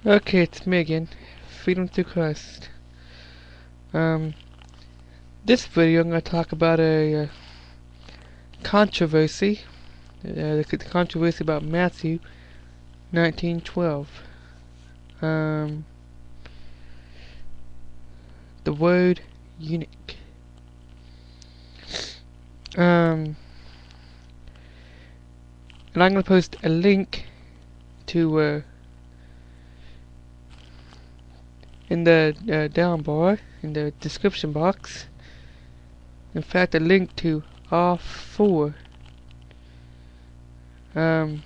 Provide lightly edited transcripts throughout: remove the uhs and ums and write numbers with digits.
Okay, it's me again. Freedom through Christ. This video I'm going to talk about a controversy. The controversy about Matthew 19:12. The word eunuch. And I'm going to post a link to in the down bar, in the description box. In fact, a link to all four. Okay,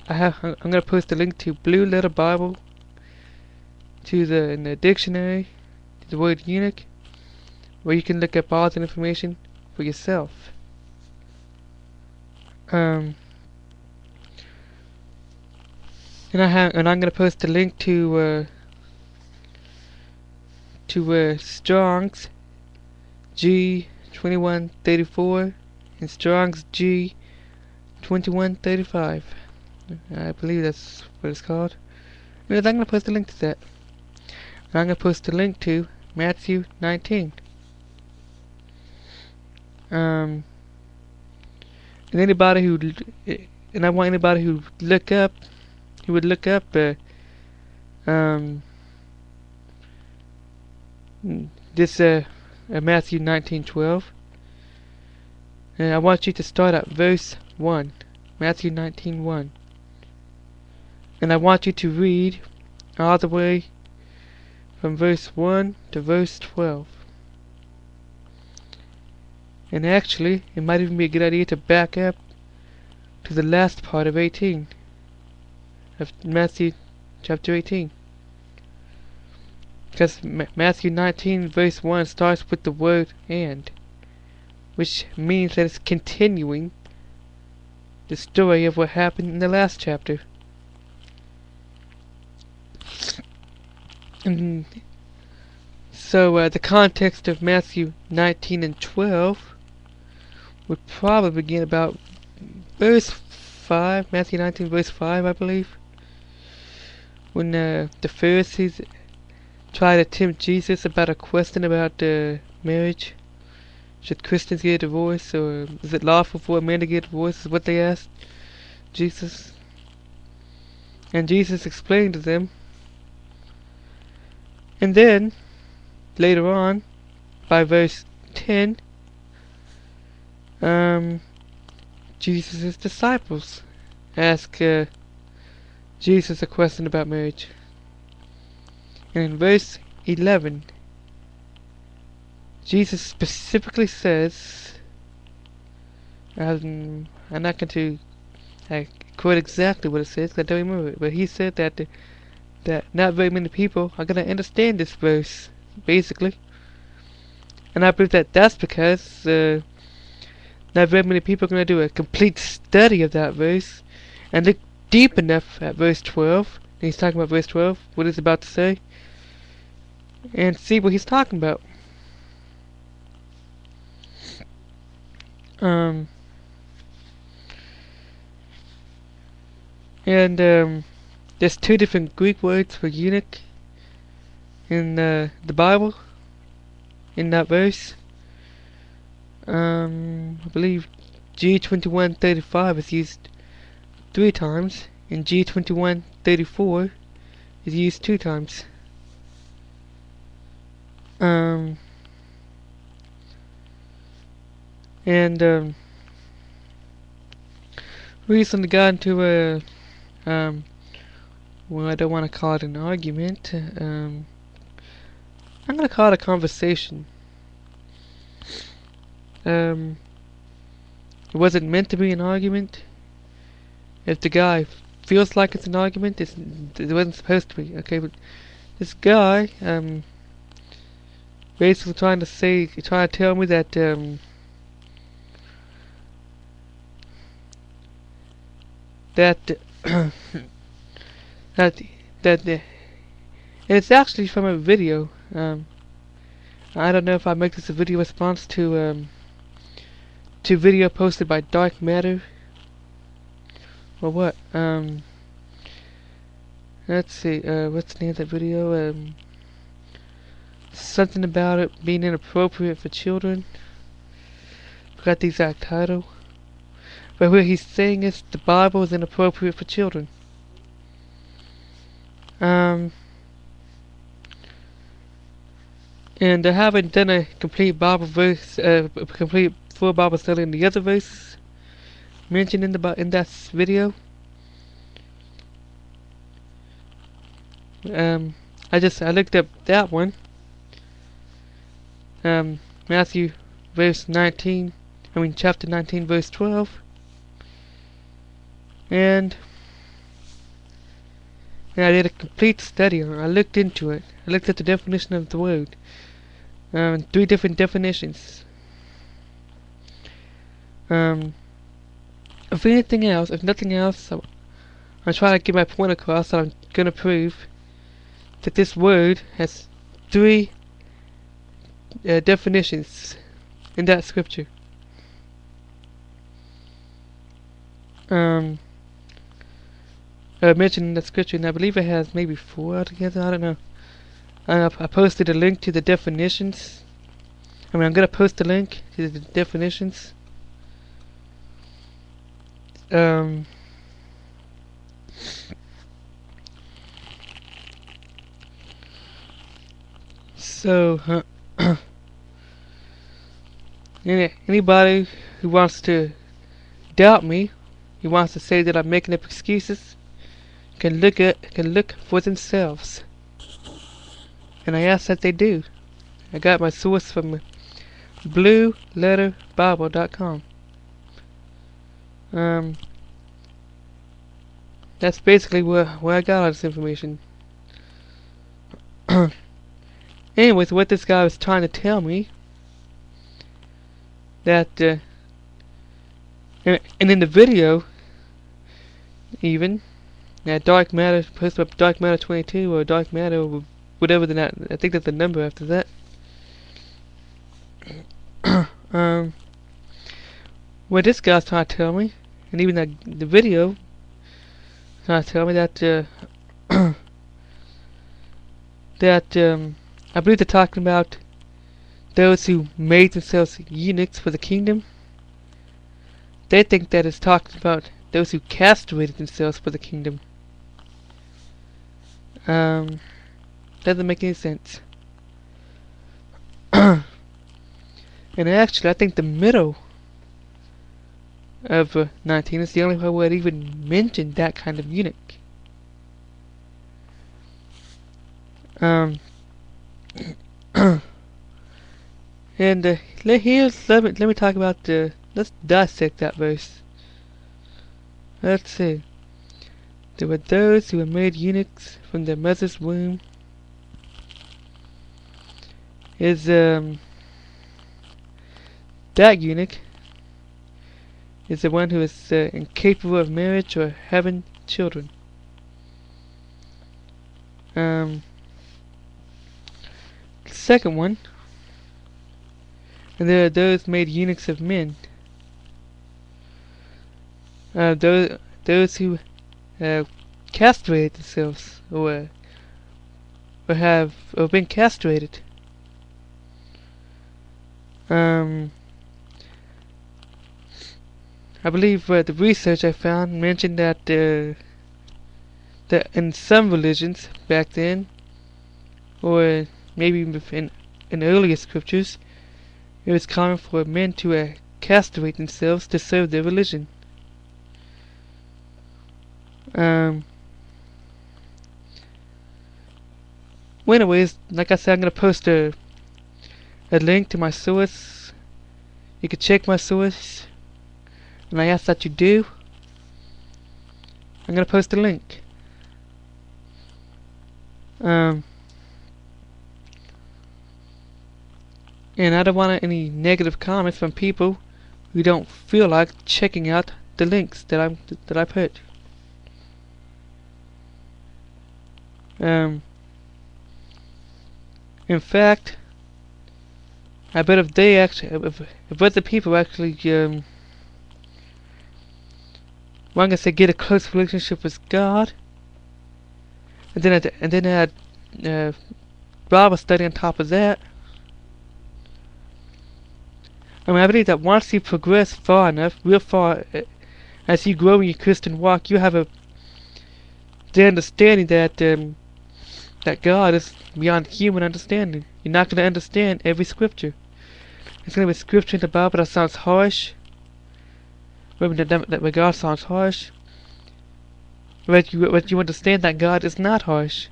I'm gonna post a link to Blue Letter Bible, to in the dictionary, to the word eunuch, where you can look up all the information for yourself. And I'm gonna post a link to Strong's G2134 and Strong's G2135. I believe that's what it's called. Anyways, I'm gonna post a link to that. And I'm gonna post a link to Matthew 19. And anybody who, and I want anybody who would look up this Matthew 19:12, and I want you to start at verse 1, Matthew 19:1, and I want you to read all the way from verse 1 to verse 12. And actually, it might even be a good idea to back up to the last part of 18, of Matthew chapter 18. Because Matthew 19 verse 1 starts with the word "and," which means that it's continuing the story of what happened in the last chapter. And so the context of Matthew 19 and 12 would probably begin about verse 5, Matthew 19 verse 5, I believe, when the Pharisees try to tempt Jesus about a question about marriage. Should Christians get a divorce, or is it lawful for a man to get a divorce, is what they asked Jesus. And Jesus explained to them. And then, later on, by verse 10, Jesus' disciples ask Jesus a question about marriage. And in verse 11, Jesus specifically says, I'm not going to quote exactly what it says, because I don't remember it, but he said that not very many people are going to understand this verse, basically. And I believe that that's because not very many people are going to do a complete study of that verse and look deep enough at verse 12. And he's talking about verse 12, what he's about to say, and see what he's talking about. There's two different Greek words for eunuch in the Bible, in that verse. I believe G2135 is used 3 times, and G2134 is used 2 times. Recently got into a well, I don't want to call it an argument. I'm gonna call it a conversation. It wasn't meant to be an argument. If the guy feels like it's an argument, it wasn't supposed to be. Okay, but this guy basically trying to tell me that and it's actually from a video. I don't know if I make this a video response to video posted by Dark Matter or what. Let's see, what's the name of that video? Something about it being inappropriate for children. Forgot the exact title. But what he's saying is the Bible is inappropriate for children. And I haven't done a complete Bible verse, a complete full Bible study in the other verses mentioned in that video. I looked up that one. Matthew chapter 19 verse 12. And I did a complete study on it. I looked into it. I looked at the definition of the word. 3 different definitions. If nothing else, I'm trying to get my point across that I'm going to prove that this word has 3 definitions in that scripture. Mentioned in that scripture, and I believe it has maybe 4 altogether. I don't know. I posted a link to the definitions. I'm gonna post a link to the definitions. So, anybody who wants to doubt me, who wants to say that I'm making up excuses, can look for themselves. And I ask that they do. I got my source from blueletterbible.com. That's basically where I got all this information. Anyways, what this guy was trying to tell me, that and in the video, even that dark matter, posted up dark matter 22 or dark matter or whatever I think that's the number after that. What this guy's trying to tell me, and even the video trying to tell me that I believe they're talking about those who made themselves eunuchs for the kingdom. They think that it's talking about those who castrated themselves for the kingdom. Doesn't make any sense. And actually, I think the middle of 19 is the only one where it even mentioned that kind of eunuch. And let me talk about let's dissect that verse. Let's see. There were those who were made eunuchs from their mother's womb. Is that eunuch is the one who is incapable of marriage or having children. Second one, and there are those made eunuchs of men. Those who castrated themselves or have been castrated. I believe the research I found mentioned that in some religions back then, or maybe in earlier scriptures, it was common for men to castrate themselves to serve their religion. Well, anyways, like I said, I'm gonna post a link to my source. You can check my source, and I ask that you do. I'm gonna post a link. And I don't want any negative comments from people who don't feel like checking out the links that I put. In fact, I bet if other people actually, well, I'm gonna say get a close relationship with God, and then add Bible study on top of that. I mean, I believe that once you progress far enough, real far, as you grow in your Christian walk, you have the understanding that that God is beyond human understanding. You're not going to understand every scripture. There's going to be scripture in the Bible that sounds harsh. Maybe that God sounds harsh. But you understand that God is not harsh.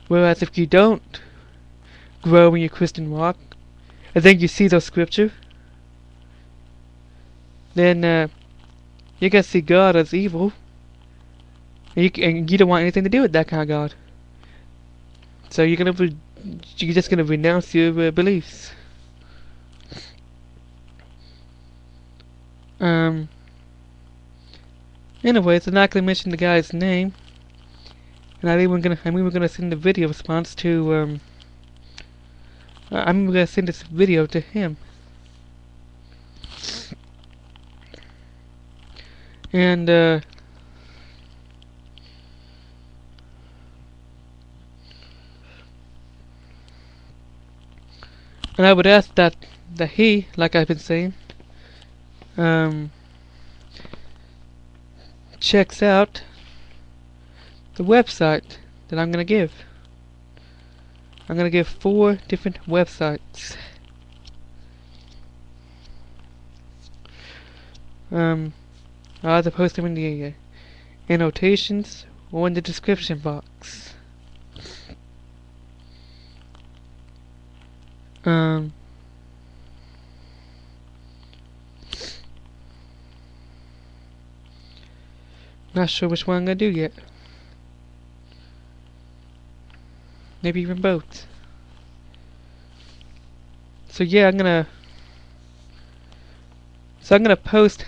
Whereas if you don't grow in your Christian walk, and then you see those scripture, then you're going to see God as evil. And you don't want anything to do with that kind of God. So you're just gonna renounce your beliefs. Anyways, I'm not gonna mention the guy's name, and I'm even gonna send the video response to I'm gonna send this video to him. And I would ask that he, like I've been saying, checks out the website that I'm gonna give. I'm gonna give 4 different websites. I'll either post them in the annotations or in the description box. Not sure which one I'm gonna do yet. Maybe even both. So yeah, I'm gonna post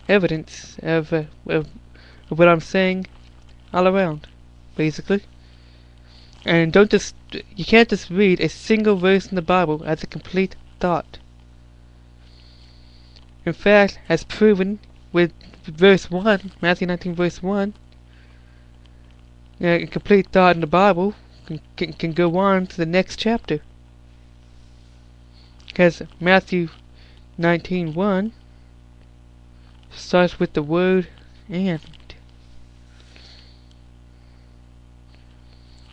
evidence of what I'm saying all around, basically. And you can't just read a single verse in the Bible as a complete thought. In fact, as proven with verse 1, Matthew 19 verse 1, a complete thought in the Bible can go on to the next chapter. Because Matthew 19:1 starts with the word "and."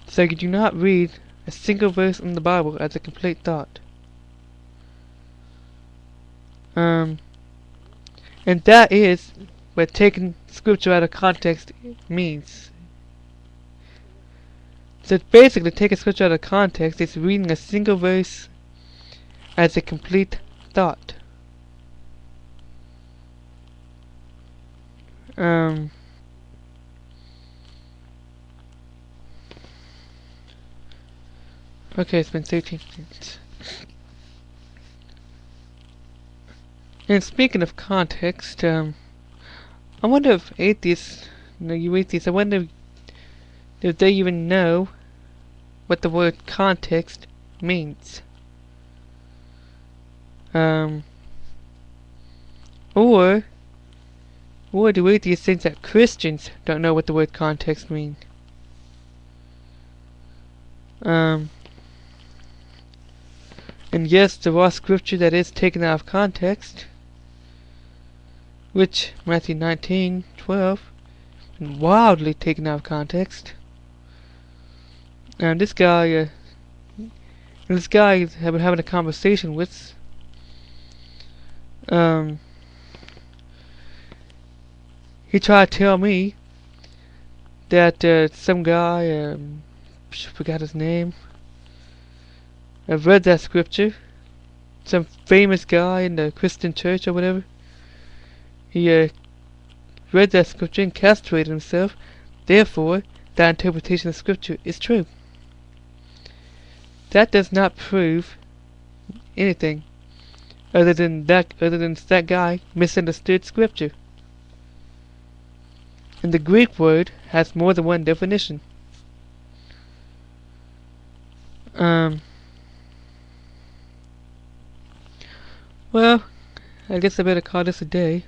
So you do not read a single verse in the Bible as a complete thought. And that is what taking scripture out of context means. So basically, taking scripture out of context is reading a single verse as a complete thought. Okay, it's been 13 minutes. And speaking of context, I wonder if atheists, you atheists, I wonder if they even know what the word context means. Or do atheists think that Christians don't know what the word context means? And yes, there are scripture that is taken out of context, which Matthew 19:12, and wildly taken out of context. And this guy have been having a conversation with. He tried to tell me that some guy, I forgot his name. I've read that scripture. Some famous guy in the Christian church or whatever. He read that scripture and castrated himself. Therefore, that interpretation of scripture is true. That does not prove anything other than that guy misunderstood scripture. And the Greek word has more than one definition. Well, I guess I better call this a day.